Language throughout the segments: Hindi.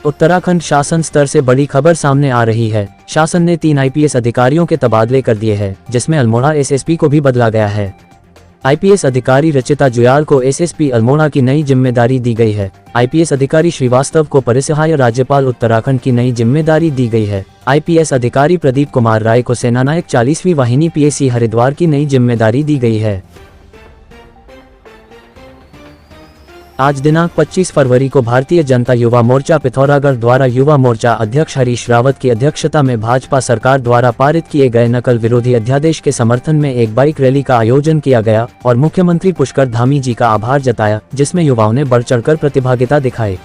उत्तराखंड शासन स्तर से बड़ी खबर सामने आ रही है। शासन ने 3 आईपीएस अधिकारियों के तबादले कर दिए हैं, जिसमें अल्मोड़ा एसएसपी को भी बदला गया है। आईपीएस अधिकारी रचिता जुयाल को एसएसपी अल्मोड़ा की नई जिम्मेदारी दी गई है। आईपीएस अधिकारी श्रीवास्तव को परिसहाय राज्यपाल उत्तराखंड की नई जिम्मेदारी दी गई है। आईपीएस अधिकारी प्रदीप कुमार राय को सेनानायक 40वीं वाहिनी पीएसी हरिद्वार की नई जिम्मेदारी दी गई है। आज दिनांक 25 फरवरी को भारतीय जनता युवा मोर्चा पिथौरागढ़ द्वारा युवा मोर्चा अध्यक्ष हरीश रावत की अध्यक्षता में भाजपा सरकार द्वारा पारित किए गए नकल विरोधी अध्यादेश के समर्थन में एक बाइक रैली का आयोजन किया गया और मुख्यमंत्री पुष्कर धामी जी का आभार जताया, जिसमें युवाओं ने बढ़ चढ़कर प्रतिभागिता दिखाई।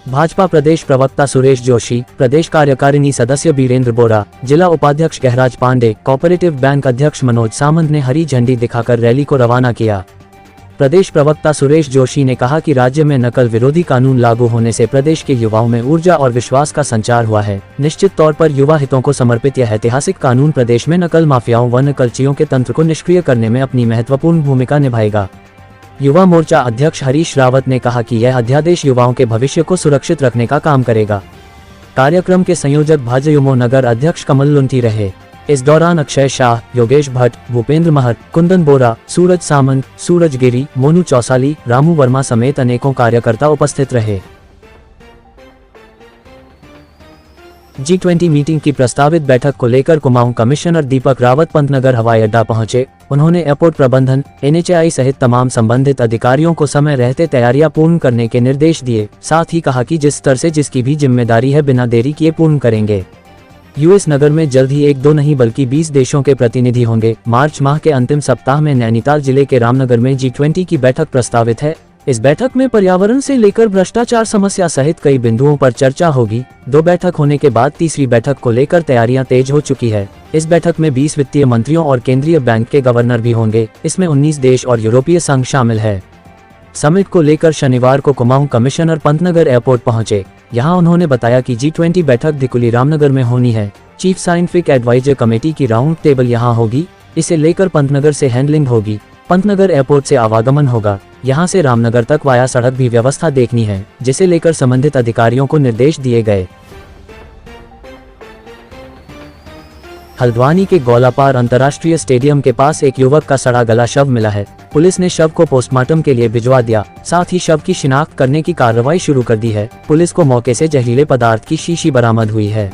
भाजपा प्रदेश प्रवक्ता सुरेश जोशी, प्रदेश कार्यकारिणी सदस्य बीरेंद्र बोरा, जिला उपाध्यक्ष गहराज पांडे, कोऑपरेटिव बैंक अध्यक्ष मनोज सामंत ने हरी झंडी दिखाकर रैली को रवाना किया। प्रदेश प्रवक्ता सुरेश जोशी ने कहा कि राज्य में नकल विरोधी कानून लागू होने से प्रदेश के युवाओं में ऊर्जा और विश्वास का संचार हुआ है। निश्चित तौर पर युवा हितों को समर्पित यह ऐतिहासिक कानून प्रदेश में नकल माफियाओं व नकलचियों के तंत्र को निष्क्रिय करने में अपनी महत्वपूर्ण भूमिका निभाएगा। युवा मोर्चा अध्यक्ष हरीश रावत ने कहा कि यह अध्यादेश युवाओं के भविष्य को सुरक्षित रखने का काम करेगा। कार्यक्रम के संयोजक भाजयुमो नगर अध्यक्ष कमल लुंठी रहे। इस दौरान अक्षय शाह, योगेश भट्ट, भूपेंद्र महत, कुंदन बोरा, सूरज सामंत, सूरज गिरी, मोनू चौसाली, रामू वर्मा समेत अनेकों कार्यकर्ता उपस्थित रहे। G20 मीटिंग की प्रस्तावित बैठक को लेकर कुमाऊं कमिश्नर दीपक रावत पंतनगर हवाई अड्डा पहुंचे। उन्होंने एयरपोर्ट प्रबंधन, NHAI सहित तमाम संबंधित अधिकारियों को समय रहते तैयारियां पूर्ण करने के निर्देश दिए। साथ ही कहा कि जिस स्तर से जिसकी भी जिम्मेदारी है बिना देरी किए पूर्ण करेंगे। यूएस नगर में जल्द ही 1-2 नहीं बल्कि 20 देशों के प्रतिनिधि होंगे। मार्च माह के अंतिम सप्ताह में नैनीताल जिले के रामनगर में G20 की बैठक प्रस्तावित है। इस बैठक में पर्यावरण से लेकर भ्रष्टाचार समस्या सहित कई बिंदुओं पर चर्चा होगी। 2 बैठक होने के बाद तीसरी बैठक को लेकर तैयारियां तेज हो चुकी है। इस बैठक में 20 वित्तीय मंत्रियों और केंद्रीय बैंक के गवर्नर भी होंगे। इसमें 19 देश और यूरोपीय संघ शामिल है। समिट को लेकर शनिवार को कुमाऊं कमिश्नर पंतनगर एयरपोर्ट पहुंचे। यहां उन्होंने बताया कि G20 बैठक धिकुली रामनगर में होनी है। चीफ साइंटिफिक एडवाइजर कमेटी की राउंड टेबल यहां होगी। इसे लेकर पंतनगर से हैंडलिंग होगी। पंतनगर एयरपोर्ट से आवागमन होगा। यहां से रामनगर तक वाया सड़क भी व्यवस्था देखनी है, जिसे लेकर संबंधित अधिकारियों को निर्देश दिए गए। हल्द्वानी के गौलापार अंतर्राष्ट्रीय स्टेडियम के पास एक युवक का सड़ा गला शव मिला है। पुलिस ने शव को पोस्टमार्टम के लिए भिजवा दिया। साथ ही शव की शिनाख्त करने की कार्रवाई शुरू कर दी है। पुलिस को मौके से जहरीले पदार्थ की शीशी बरामद हुई है।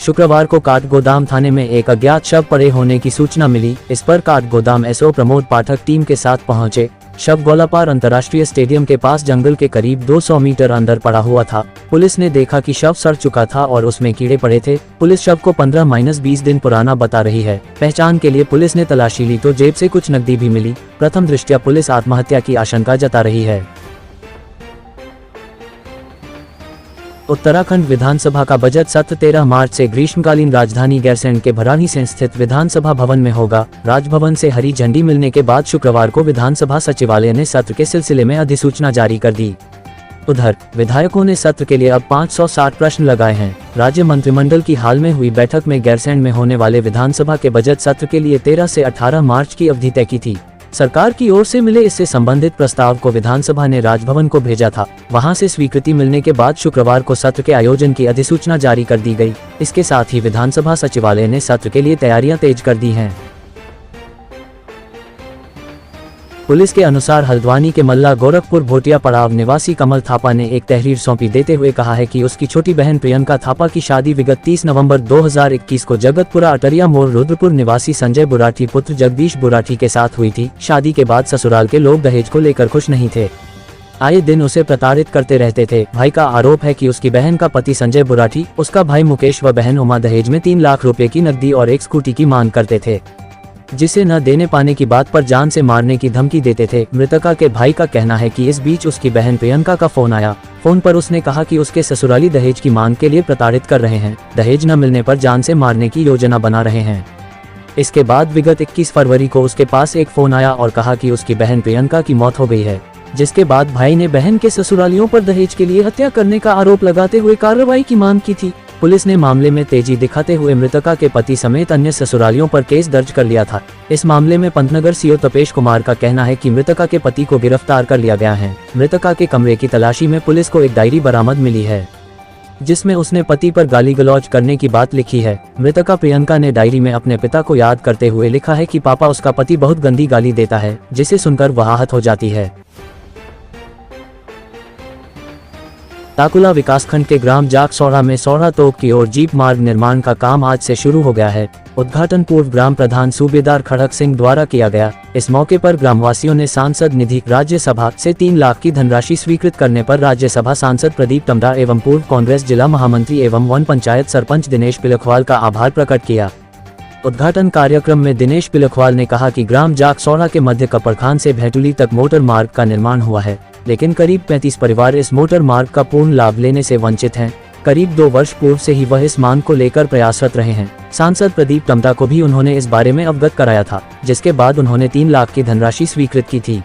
शुक्रवार को काठगोदाम थाने में एक अज्ञात शव पड़े होने की सूचना मिली। इस पर काठगोदाम एसओ प्रमोद पाठक टीम के साथ पहुंचे। शव गौलापार अंतर्राष्ट्रीय स्टेडियम के पास जंगल के करीब 200 मीटर अंदर पड़ा हुआ था। पुलिस ने देखा कि शव सड़ चुका था और उसमें कीड़े पड़े थे। पुलिस शव को 15-20 दिन पुराना बता रही है। पहचान के लिए पुलिस ने तलाशी ली तो जेब से कुछ नकदी भी मिली। प्रथम दृष्टया पुलिस आत्महत्या की आशंका जता रही है। उत्तराखंड विधानसभा का बजट सत्र 13 मार्च से ग्रीष्मकालीन राजधानी गैरसैंण के भरानी से स्थित विधानसभा भवन में होगा। राजभवन से हरी झंडी मिलने के बाद शुक्रवार को विधानसभा सचिवालय ने सत्र के सिलसिले में अधिसूचना जारी कर दी। उधर विधायकों ने सत्र के लिए अब 560 प्रश्न लगाए हैं। राज्य मंत्रिमंडल की हाल में हुई बैठक में गैरसैंण में होने वाले विधानसभा के बजट सत्र के लिए 13 से 18 मार्च की अवधि तय की थी। सरकार की ओर से मिले इससे संबंधित प्रस्ताव को विधानसभा ने राजभवन को भेजा था। वहां से स्वीकृति मिलने के बाद शुक्रवार को सत्र के आयोजन की अधिसूचना जारी कर दी गई। इसके साथ ही विधानसभा सचिवालय ने सत्र के लिए तैयारियां तेज कर दी हैं। पुलिस के अनुसार हल्द्वानी के मल्ला गोरखपुर भोटिया पड़ाव निवासी कमल थापा ने एक तहरीर सौंपी देते हुए कहा है कि उसकी छोटी बहन प्रियंका थापा की शादी विगत 30 नवंबर 2021 को जगतपुरा अटरिया मोड़ रुद्रपुर निवासी संजय बुराठी पुत्र जगदीश बुराठी के साथ हुई थी। शादी के बाद ससुराल के लोग दहेज को लेकर खुश नहीं थे। आए दिन उसे प्रताड़ित करते रहते थे। भाई का आरोप है कि उसकी बहन का पति संजय बुराठी, उसका भाई मुकेश व बहन उमा दहेज में 3 लाख रुपए की नकदी और एक स्कूटी की मांग करते थे, जिसे न देने पाने की बात पर जान से मारने की धमकी देते थे। मृतका के भाई का कहना है कि इस बीच उसकी बहन प्रियंका का फोन आया। फोन पर उसने कहा कि उसके ससुराली दहेज की मांग के लिए प्रताड़ित कर रहे हैं। दहेज न मिलने पर जान से मारने की योजना बना रहे हैं। इसके बाद विगत 21 फरवरी को उसके पास एक फोन आया और कहा कि उसकी बहन प्रियंका की मौत हो गई है, जिसके बाद भाई ने बहन के ससुरालियों पर दहेज के लिए हत्या करने का आरोप लगाते हुए कार्रवाई की मांग की थी। पुलिस ने मामले में तेजी दिखाते हुए मृतका के पति समेत अन्य ससुरालियों पर केस दर्ज कर लिया था। इस मामले में पंतनगर सीओ तपेश कुमार का कहना है कि मृतका के पति को गिरफ्तार कर लिया गया है। मृतका के कमरे की तलाशी में पुलिस को एक डायरी बरामद मिली है। जिसमें उसने पति पर गाली गलौज करने की बात लिखी है। मृतका प्रियंका ने डायरी में अपने पिता को याद करते हुए लिखा है कि पापा उसका पति बहुत गंदी गाली देता है, जिसे सुनकर वह आहत हो जाती है। ताकुला विकासखंड के ग्राम जाक सौरा में सौरा तोप की ओर जीप मार्ग निर्माण का काम आज से शुरू हो गया है। उद्घाटन पूर्व ग्राम प्रधान सूबेदार खड़क सिंह द्वारा किया गया। इस मौके पर ग्रामवासियों ने सांसद निधि राज्यसभा से 3 लाख की धनराशि स्वीकृत करने पर राज्यसभा सांसद प्रदीप टमटा एवं पूर्व कांग्रेस जिला महामंत्री एवं वन पंचायत सरपंच दिनेश पिलखवाल का आभार प्रकट किया। उद्घाटन कार्यक्रम में दिनेश पिलखवाल ने कहा कि ग्राम जाक सौरा के मध्य कपड़खान से भैटुली तक मोटर मार्ग का निर्माण हुआ है, लेकिन करीब 35 परिवार इस मोटर मार्ग का पूर्ण लाभ लेने से वंचित हैं। करीब 2 वर्ष पूर्व से ही वह इस मांग को लेकर प्रयासरत रहे हैं। सांसद प्रदीप टमटा को भी उन्होंने इस बारे में अवगत कराया था, जिसके बाद उन्होंने 3 लाख की धनराशि स्वीकृत की थी।